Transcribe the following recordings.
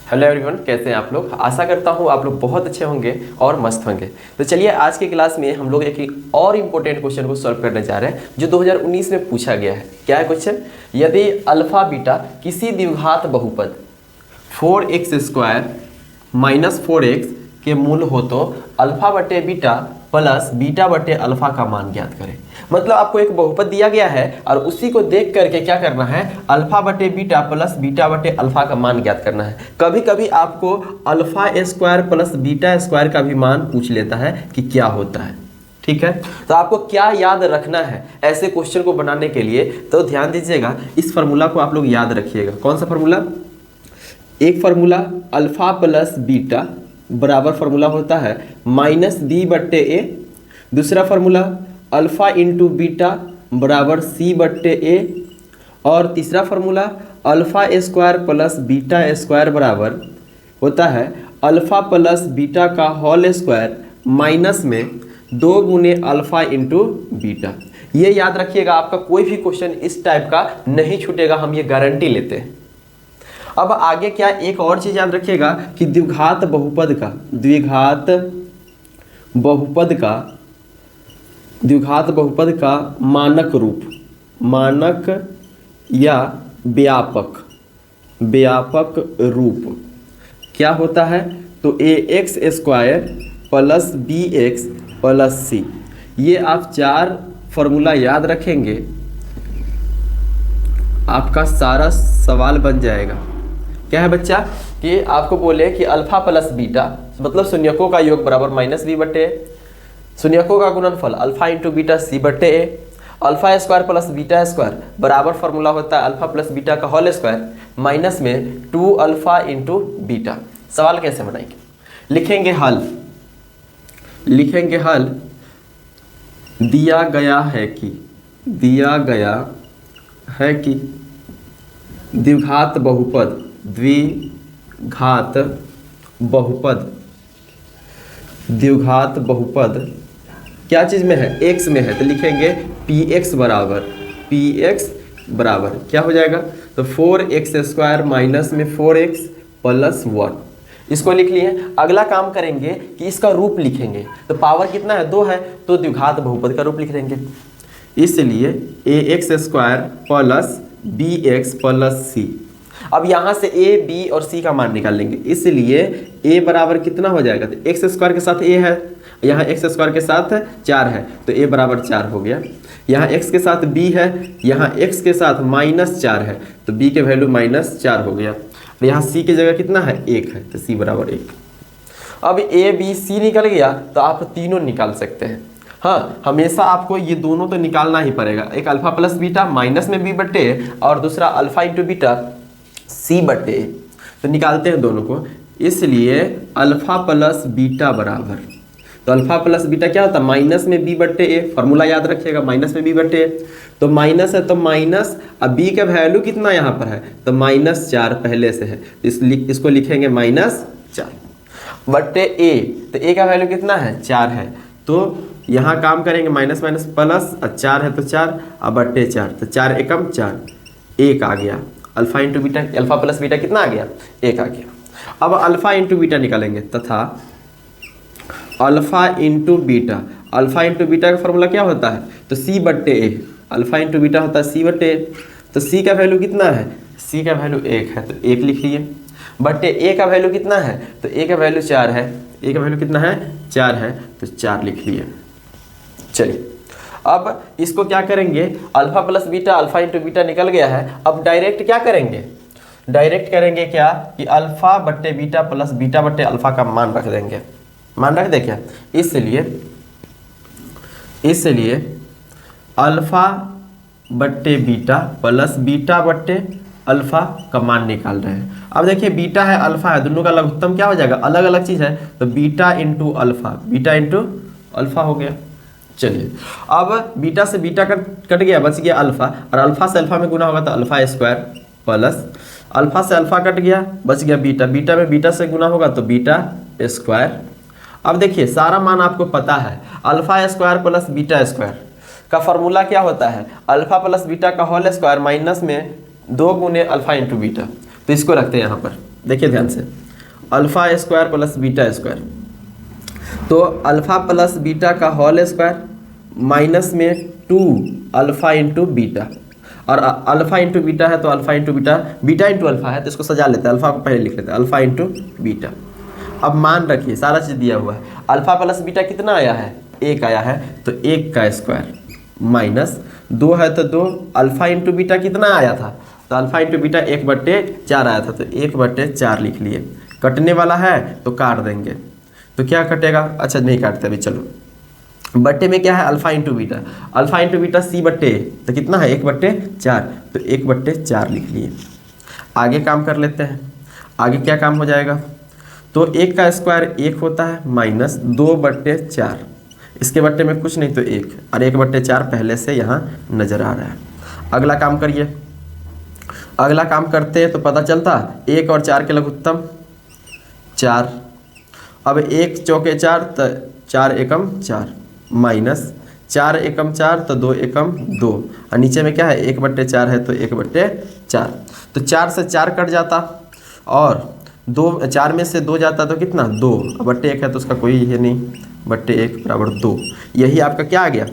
Hello everyone, कैसे हैं आप लोग। आशा करता हूँ आप लोग बहुत अच्छे होंगे और मस्त होंगे। तो चलिए आज की क्लास में हम लोग एक और इम्पोर्टेंट क्वेश्चन को सॉल्व करने जा रहे हैं जो 2019 में पूछा गया है। क्या है क्वेश्चन? यदि अल्फा बीटा किसी द्विघात बहुपद 4x² माइनस 4x के मूल हो तो अल्फा बटे बीटा प्लस बीटा बटे अल्फा का मान ज्ञात करें। मतलब आपको एक बहुपद दिया गया है और उसी को देख करके क्या करना है, अल्फा बटे बीटा प्लस बीटा बटे अल्फा का मान ज्ञात करना है। कभी कभी आपको alpha square plus beta square का भी मान पूछ लेता है कि क्या होता है। ठीक है, तो आपको क्या याद रखना है ऐसे क्वेश्चन को बनाने के लिए, तो ध्यान दीजिएगा। इस फार्मूला को आप लोग याद रखिएगा। कौन सा फार्मूला? एक फार्मूला अल्फा प्लस बीटा बराबर फार्मूला होता है माइनस बी बट्टे ए। दूसरा फार्मूला अल्फा इंटू बीटा बराबर सी बट्टे ए। और तीसरा formula alpha square plus beta square बराबर होता है अल्फा प्लस बीटा का होल स्क्वायर माइनस में 2 गुने अल्फा इंटू बीटा। ये याद रखिएगा, आपका कोई भी क्वेश्चन इस टाइप का नहीं छूटेगा, हम ये गारंटी लेते हैं। अब आगे क्या, एक और चीज याद रखिएगा कि द्विघात बहुपद का मानक या व्यापक रूप क्या होता है? तो ax² plus bx plus c। ये आप 4 फॉर्मूला याद रखेंगे, आपका सारा सवाल बन जाएगा। क्या है बच्चा कि आपको बोले कि अल्फा प्लस बीटा मतलब शून्यकों का योग बराबर माइनस बी बटे ए, शून्यकों का गुणनफल अल्फा इंटू बीटा सी बटे A, alpha square plus beta square बराबर फार्मूला होता है अल्फा प्लस बीटा का होल स्क्वायर माइनस में 2 अल्फा इंटू बीटा। सवाल कैसे बनाएंगे? लिखेंगे हल दिया गया है कि द्विघात बहुपद क्या चीज में है? x में है, तो लिखेंगे px बराबर क्या हो जाएगा? तो 4x² माइनस में 4x प्लस 1। इसको लिख लिए। अगला काम करेंगे कि इसका रूप लिखेंगे। तो पावर कितना है? 2 है, तो द्विघात बहुपद का रूप लिख देंगे। इसलिए ax² plus bx plus c। अब यहाँ से a, b और c का मान निकाल लेंगे। इसलिए a बराबर कितना हो जाएगा? तो x² के साथ a है, यहाँ x² के साथ 4 है, तो a बराबर 4 हो गया। यहाँ x के साथ b है, यहाँ x के साथ -4 है, तो b के वैल्यू -4 हो गया। और यहाँ c की जगह कितना है? 1 है, तो c बराबर 1। अब a, b, c निकल गया, तो आप तीनों निकाल सकते हैं। हाँ, हमेशा आपको ये दोनों तो निकालना ही पड़ेगा। एक अल्फा प्लस बीटा माइनस में बी बट्टे और दूसरा अल्फा इंटू बीटा सी बट्टे। तो निकालते हैं दोनों को। इसलिए अल्फा प्लस बीटा बराबर, तो अल्फा प्लस बीटा क्या होता है? माइनस में बी बट्टे ए। फॉर्मूला याद रखिएगा, माइनस में बी बट्टे ए। तो माइनस है तो माइनस, अब बी का वैल्यू कितना यहाँ पर है? तो -4 पहले से है, इसको लिखेंगे -4 बट्टे ए। तो ए का वैल्यू कितना है? 4 है, तो यहाँ काम करेंगे माइनस माइनस प्लस, 4 है तो 4, अब बट्टे 4, तो 4 एकम 4, 1 आ गया। Alpha into beta, alpha plus beta कितना आ गया? 1 आ गया। अब अल्फा इंटू बीटा निकालेंगे, तथा अल्फा इंटू बीटा का फॉर्मूला क्या होता है? तो सी बट्टे ए। अल्फा इंटू बीटा होता है सी बट्टे ए। तो सी का वैल्यू कितना है? सी का वैल्यू 1 है, तो 1 लिख लिए। बट्टे ए का वैल्यू कितना है? तो ए का वैल्यू 4 है। ए का वैल्यू कितना है? 4 है, तो 4 लिख लिए। चलिए अब इसको क्या करेंगे? Alpha plus beta, alpha into beta निकल गया है। अब डायरेक्ट क्या करेंगे? डायरेक्ट करेंगे क्या कि अल्फा बट्टे बीटा प्लस बीटा बट्टे अल्फा का मान रख देंगे। मान रख दे क्या? इसलिए अल्फा बट्टे बीटा प्लस बीटा बट्टे अल्फा का मान निकाल रहे हैं। अब देखिए बीटा है अल्फा है, दोनों का लघुत्तम क्या हो जाएगा? अलग अलग चीज़ है, तो बीटा इंटू अल्फा हो गया। चलिए अब बीटा से बीटा कट गया, बच गया अल्फा, और अल्फा से अल्फा में गुना होगा तो अल्फा स्क्वायर प्लस अल्फा से अल्फा कट गया, बच गया बीटा, बीटा में बीटा से गुना होगा तो बीटा स्क्वायर। अब देखिए सारा मान आपको पता है, alpha square plus beta square का फॉर्मूला क्या होता है? अल्फा प्लस बीटा का होल स्क्वायर माइनस में 2 गुने अल्फा इंटू बीटा। तो इसको रखते हैं यहाँ पर, देखिए ध्यान से, alpha square plus beta square, तो अल्फा प्लस बीटा का होल स्क्वायर माइनस में 2 अल्फा इंटू बीटा, और अल्फा इंटू बीटा है तो alpha into beta, beta into alpha है तो इसको सजा लेते हैं, अल्फा को पहले लिख लेते हैं, अल्फा इंटू बीटा। अब मान रखिए सारा चीज़ दिया हुआ है, अल्फा प्लस बीटा कितना आया है, 1 आया है, तो 1 का स्क्वायर माइनस 2 है तो 2, अल्फा इंटू बीटा कितना आया था, तो अल्फा इंटू बीटा 1/4 आया था, तो 1/4 लिख लिए। कटने वाला है तो काट देंगे, तो क्या कटेगा, अच्छा नहीं काटते अभी, चलो बट्टे में क्या है, alpha into beta, alpha into beta C बट्टे, तो कितना है 1/4, तो 1/4 लिख लिए। आगे काम कर लेते हैं, आगे क्या काम हो जाएगा, तो 1 का स्क्वायर 1 होता है माइनस 2/4, इसके बट्टे में कुछ नहीं तो 1, और 1/4 पहले से यहाँ नज़र आ रहा है। अगला काम करिए, अगला काम करते हैं तो पता चलता 1 और 4 के लघुत्तम 4, अब 1 चौके 4 तो 4 एकम 4 माइनस 4 एकम 4 तो 2 एकम 2, और नीचे में क्या है 1/4 है तो 1/4, तो 4 से 4 कट जाता, और 4 में से 2 जाता तो कितना 2, बट्टे 1 है तो उसका कोई ये नहीं, बट्टे 1 बराबर 2, यही आपका क्या आ गया,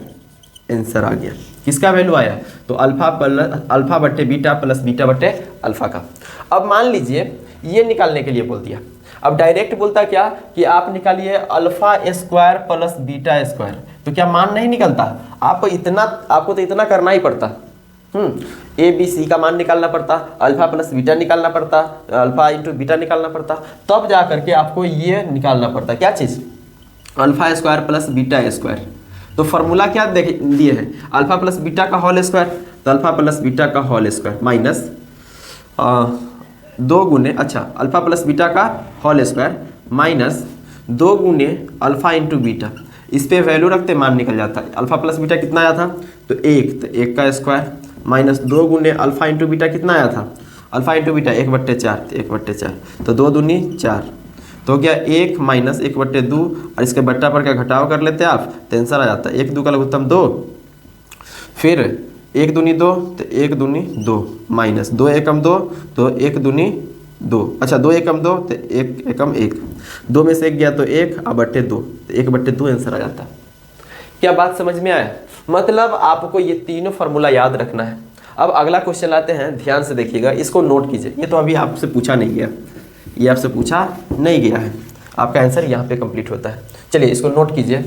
आंसर आ गया। किसका वैल्यू आया, तो अल्फा बट्टे बीटा प्लस बीटा बट्टे अल्फा का। अब मान लीजिए ये निकालने के लिए बोल दिया, अब डायरेक्ट बोलता क्या कि आप निकालिए alpha square plus beta square, तो क्या मान नहीं निकलता, आपको तो इतना करना ही पड़ता, ए बी सी का मान निकालना पड़ता, अल्फा प्लस बीटा निकालना पड़ता, अल्फा इंटू बीटा निकालना पड़ता, तब जा करके आपको ये निकालना पड़ता, क्या चीज़, alpha square plus beta square. तो फॉर्मूला क्या दिए हैं, अल्फा प्लस बीटा का होल स्क्वायर, तो अल्फा प्लस बीटा का होल स्क्वायर माइनस 2 गुने, अच्छा अल्फा प्लस बीटा का होल स्क्वायर माइनस 2 गुने अल्फा इंटू बीटा, इस पे वैल्यू रखते मान निकल जाता है। अल्फा प्लस बीटा कितना आया था, तो 1, तो 1 का स्क्वायर माइनस 2 गुने अल्फा इंटू बीटा कितना आया था, अल्फा इंटू बीटा 1/4, तो 1/4, तो 2 दूनी 4, तो क्या 1 माइनस 1/2, और इसके बट्टा पर क्या घटाव कर लेते हैं आप, तो आंसर आ जाता है 1 2 का लघुत्तम 2, फिर 1 दूनी 2, तो 1 दूनी 2 माइनस 2 एकम 2, तो 1 दूनी 2, अच्छा 2 एकम 2 तो 1 एकम 1, 2 में से 1 गया तो 1, और बट्टे 2, तो 1/2 आंसर आ जाता है। क्या बात समझ में आया, मतलब आपको ये तीनों फार्मूला याद रखना है। अब अगला क्वेश्चन लाते हैं, ध्यान से देखिएगा, इसको नोट कीजिए, ये तो अभी आपसे पूछा नहीं गया, ये आपसे पूछा नहीं गया है, आपका आंसर यहाँ पे कंप्लीट होता है। चलिए इसको नोट कीजिए।